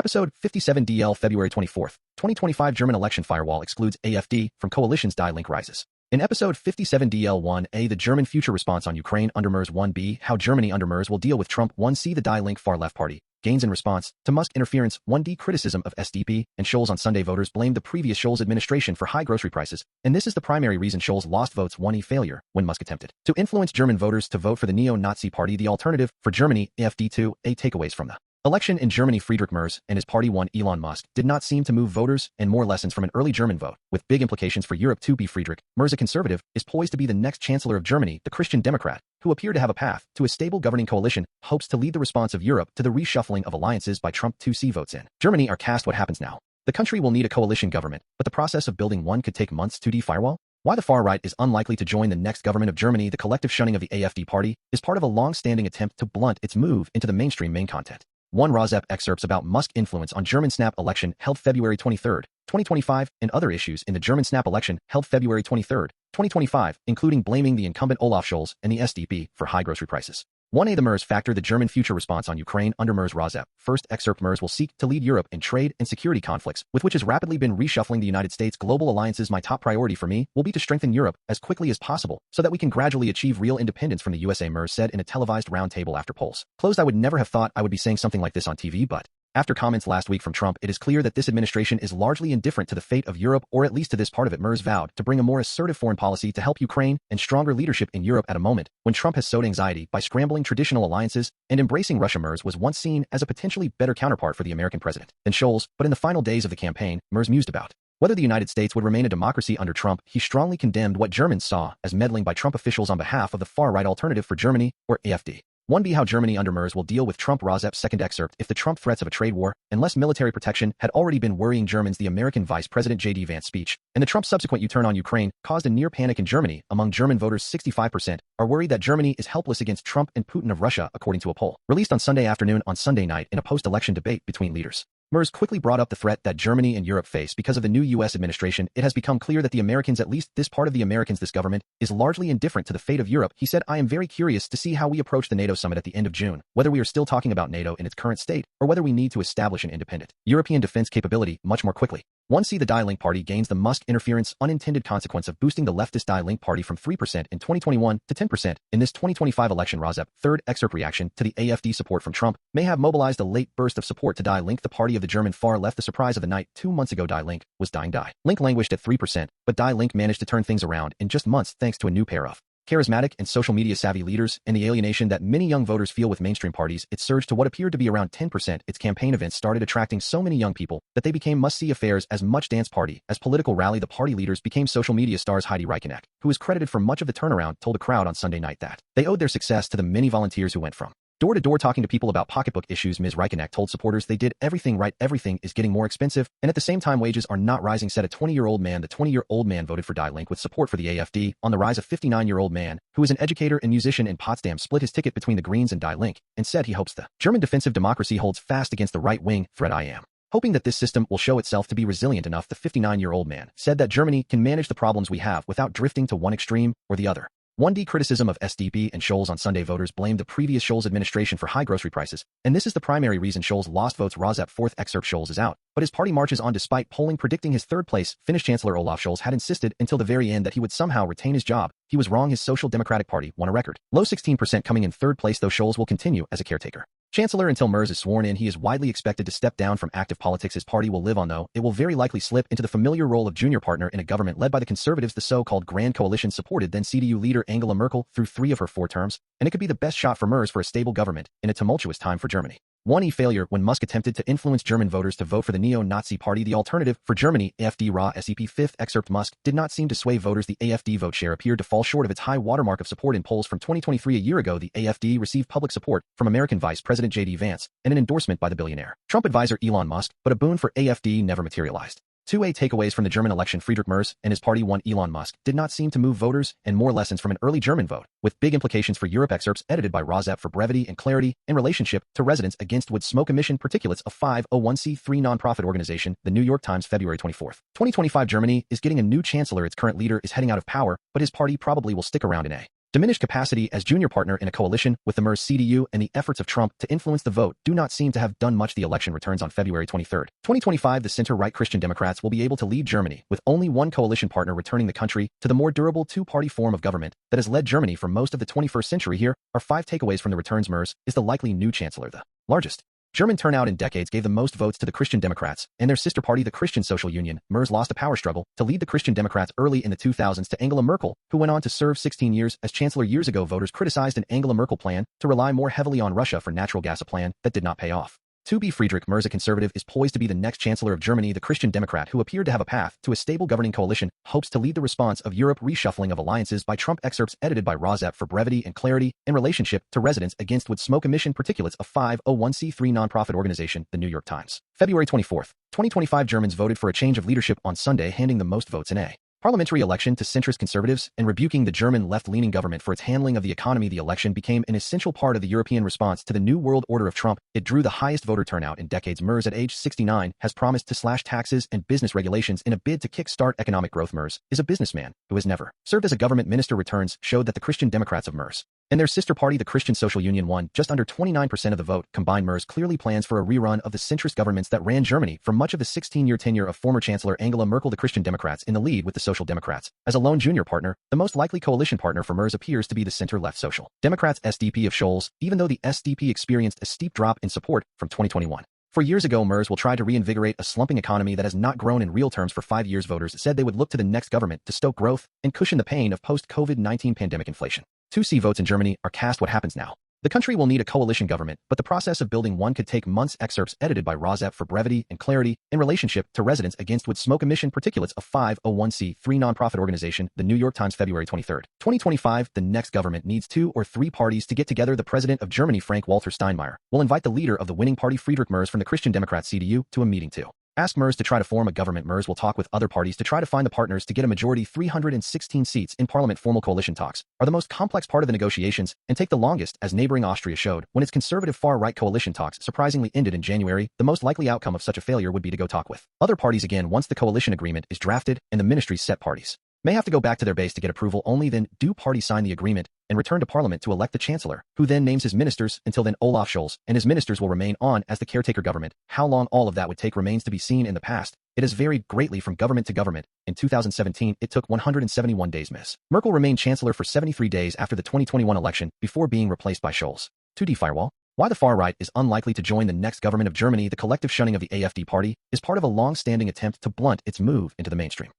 Episode 57 DL February 24, 2025 German election firewall excludes AfD from coalition's Die Linke rises. In episode 57 DL1A, the German future response on Ukraine under Merz 1B, how Germany under Merz will deal with Trump 1C, the Die Linke far-left party gains in response to Musk interference 1D, criticism of SDP and Scholz on Sunday. Voters blamed the previous Scholz administration for high grocery prices, and this is the primary reason Scholz lost votes 1E failure when Musk attempted to influence German voters to vote for the neo-Nazi party, the alternative for Germany AfD. 2A takeaways from the election in Germany. Friedrich Merz and his party won. Elon Musk did not seem to move voters, and more lessons from an early German vote, with big implications for Europe. 2B Friedrich Merz, a conservative, is poised to be the next Chancellor of Germany. The Christian Democrat, who appear to have a path to a stable governing coalition, hopes to lead the response of Europe to the reshuffling of alliances by Trump. 2C votes in Germany are cast. What happens now? The country will need a coalition government, but the process of building one could take months. 2D Firewall. Why the far right is unlikely to join the next government of Germany. The collective shunning of the AfD party is part of a long-standing attempt to blunt its move into the mainstream. Main content. 1. Rosep excerpts about Musk influence on German snap election held February 23, 2025, and other issues in the German snap election held February 23, 2025, including blaming the incumbent Olaf Scholz and the SDP for high grocery prices. 1A. The Merz factor, the German future response on Ukraine under Merz. Rosep. First excerpt. Merz will seek to lead Europe in trade and security conflicts, with which has rapidly been reshuffling the United States. Global alliances. My top priority for me will be to strengthen Europe as quickly as possible so that we can gradually achieve real independence from the USA, Merz said in a televised roundtable after polls closed. I would never have thought I would be saying something like this on TV, but after comments last week from Trump, it is clear that this administration is largely indifferent to the fate of Europe, or at least to this part of it. Merz vowed to bring a more assertive foreign policy to help Ukraine and stronger leadership in Europe at a moment when Trump has sowed anxiety by scrambling traditional alliances and embracing Russia. Merz was once seen as a potentially better counterpart for the American president than Scholz, but in the final days of the campaign, Merz mused about whether the United States would remain a democracy under Trump. He strongly condemned what Germans saw as meddling by Trump officials on behalf of the far-right alternative for Germany, or AfD. 1B. How Germany under Merz will deal with Trump. Rosep. Second excerpt. If the Trump threats of a trade war and less military protection had already been worrying Germans, the American Vice President J.D. Vance speech and the Trump subsequent U-turn on Ukraine caused a near panic in Germany. Among German voters, 65% are worried that Germany is helpless against Trump and Putin of Russia, according to a poll released on Sunday afternoon. On Sunday night, in a post-election debate between leaders, Merz quickly brought up the threat that Germany and Europe face because of the new U.S. administration. It has become clear that the Americans, at least this part of the Americans, this government, is largely indifferent to the fate of Europe. He said, I am very curious to see how we approach the NATO summit at the end of June, whether we are still talking about NATO in its current state, or whether we need to establish an independent European defense capability much more quickly. 1C. The Die Linke party gains the Musk interference unintended consequence of boosting the leftist Die Linke party from 3% in 2021 to 10% in this 2025 election. Rosep. Third excerpt. Reaction to the AfD support from Trump may have mobilized a late burst of support to Die Linke, the party of the German far left. The surprise of the night. 2 months ago, Die Linke was dying. Die Linke languished at 3%, but Die Linke managed to turn things around in just months thanks to a new pair of charismatic and social media savvy leaders and the alienation that many young voters feel with mainstream parties. It surged to what appeared to be around 10%. Its campaign events started attracting so many young people that they became must-see affairs. As much dance party as political rally, the party leaders became social media stars. Heidi Reichenach, who is credited for much of the turnaround, told a crowd on Sunday night that they owed their success to the many volunteers who went from door to door talking to people about pocketbook issues. Ms. Reichenach told supporters they did everything right. Everything is getting more expensive, and at the same time wages are not rising, said a 20-year-old man. The 20-year-old man voted for Die Linke with support for the AfD on the rise. A 59-year-old man, who is an educator and musician in Potsdam, split his ticket between the Greens and Die Linke and said he hopes the German defensive democracy holds fast against the right-wing threat. I am hoping that this system will show itself to be resilient enough. The 59-year-old man said that Germany can manage the problems we have without drifting to one extreme or the other. 1D. Criticism of SDP and Scholz on Sunday. Voters blamed the previous Scholz administration for high grocery prices, and this is the primary reason Scholz lost votes. Rosep. Fourth excerpt. Scholz is out, but his party marches on despite polling predicting his third place. Finnish Chancellor Olaf Scholz had insisted until the very end that he would somehow retain his job. He was wrong. His Social Democratic Party won a record low 16%, coming in third place, though Scholz will continue as a caretaker Chancellor until Merz is sworn in. He is widely expected to step down from active politics. His party will live on, though. It will very likely slip into the familiar role of junior partner in a government led by the Conservatives. The so-called Grand Coalition supported then CDU leader Angela Merkel through 3 of her 4 terms, and it could be the best shot for Merz for a stable government in a tumultuous time for Germany. 1E. Failure when Musk attempted to influence German voters to vote for the neo-Nazi party, the alternative for Germany AfD. SEP. Fifth excerpt. Musk did not seem to sway voters. The AfD vote share appeared to fall short of its high watermark of support in polls from 2023. A year ago, the AfD received public support from American Vice President J.D. Vance and an endorsement by the billionaire Trump advisor Elon Musk, but a boon for AfD never materialized. 2A. Takeaways from the German election. Friedrich Merz and his party won. Elon Musk did not seem to move voters, and more lessons from an early German vote, with big implications for Europe. Excerpts edited by Rosep for brevity and clarity in relationship to residents against wood smoke emission particulates. A 501c3 nonprofit organization. The New York Times, February 24, 2025. Germany is getting a new chancellor. Its current leader is heading out of power, but his party probably will stick around in a diminished capacity as junior partner in a coalition with the Merz CDU and the efforts of Trump to influence the vote do not seem to have done much. The election returns on February 23, 2025. The center-right Christian Democrats will be able to lead Germany with only one coalition partner, returning the country to the more durable two-party form of government that has led Germany for most of the 21st century. Here are 5 takeaways from the returns. Merz is the likely new chancellor. The largest German turnout in decades gave the most votes to the Christian Democrats and their sister party, the Christian Social Union. Merz lost a power struggle to lead the Christian Democrats early in the 2000s to Angela Merkel, who went on to serve 16 years as chancellor. Years ago, voters criticized an Angela Merkel plan to rely more heavily on Russia for natural gas, a plan that did not pay off. Friedrich Merz, a conservative, is poised to be the next chancellor of Germany. The Christian Democrat, who appeared to have a path to a stable governing coalition, hopes to lead the response of Europe reshuffling of alliances by Trump. Excerpts edited by Rosep for brevity and clarity in relationship to residents against wood smoke emission particulates. A 501c3 nonprofit organization, The New York Times. February 24, 2025. Germans voted for a change of leadership on Sunday, handing the most votes in a parliamentary election to centrist conservatives and rebuking the German left-leaning government for its handling of the economy. The election became an essential part of the European response to the New World Order of Trump. It drew the highest voter turnout in decades. Merz, at age 69, has promised to slash taxes and business regulations in a bid to kickstart economic growth. Merz is a businessman who has never served as a government minister. Returns showed that the Christian Democrats of Merz and their sister party, the Christian Social Union, won just under 29% of the vote. Combined, Merz clearly plans for a rerun of the centrist governments that ran Germany for much of the 16-year tenure of former Chancellor Angela Merkel. The Christian Democrats in the lead with the Social Democrats as a lone junior partner. The most likely coalition partner for Merz appears to be the center-left Social Democrats SDP of Scholz, even though the SDP experienced a steep drop in support from 2021. 4 years ago, Merz will try to reinvigorate a slumping economy that has not grown in real terms for 5 years. Voters said they would look to the next government to stoke growth and cushion the pain of post-COVID-19 pandemic inflation. 2C votes in Germany are cast. What happens now? The country will need a coalition government, but the process of building one could take months. Excerpts edited by Rosep for brevity and clarity in relationship to residents against wood smoke emission particulates. A 501c3 nonprofit organization, The New York Times. February 23, 2025. The next government needs 2 or 3 parties to get together. The president of Germany, Frank-Walter Steinmeier, will invite the leader of the winning party, Friedrich Merz, from the Christian Democrat CDU to a meeting to ask Merz to try to form a government. Merz will talk with other parties to try to find the partners to get a majority. 316 seats in parliament. Formal coalition talks are the most complex part of the negotiations and take the longest, as neighboring Austria showed when its conservative far-right coalition talks surprisingly ended in January. The most likely outcome of such a failure would be to go talk with other parties again once the coalition agreement is drafted and the ministries set. Parties may have to go back to their base to get approval. Only then do parties sign the agreement and return to parliament to elect the chancellor, who then names his ministers. Until then, Olaf Scholz and his ministers will remain on as the caretaker government. How long all of that would take remains to be seen. In the past, it has varied greatly from government to government. In 2017, it took 171 days. Ms. Merkel remained chancellor for 73 days after the 2021 election before being replaced by Scholz. 2D Firewall. Why the far right is unlikely to join the next government of Germany. The collective shunning of the AfD party is part of a long-standing attempt to blunt its move into the mainstream.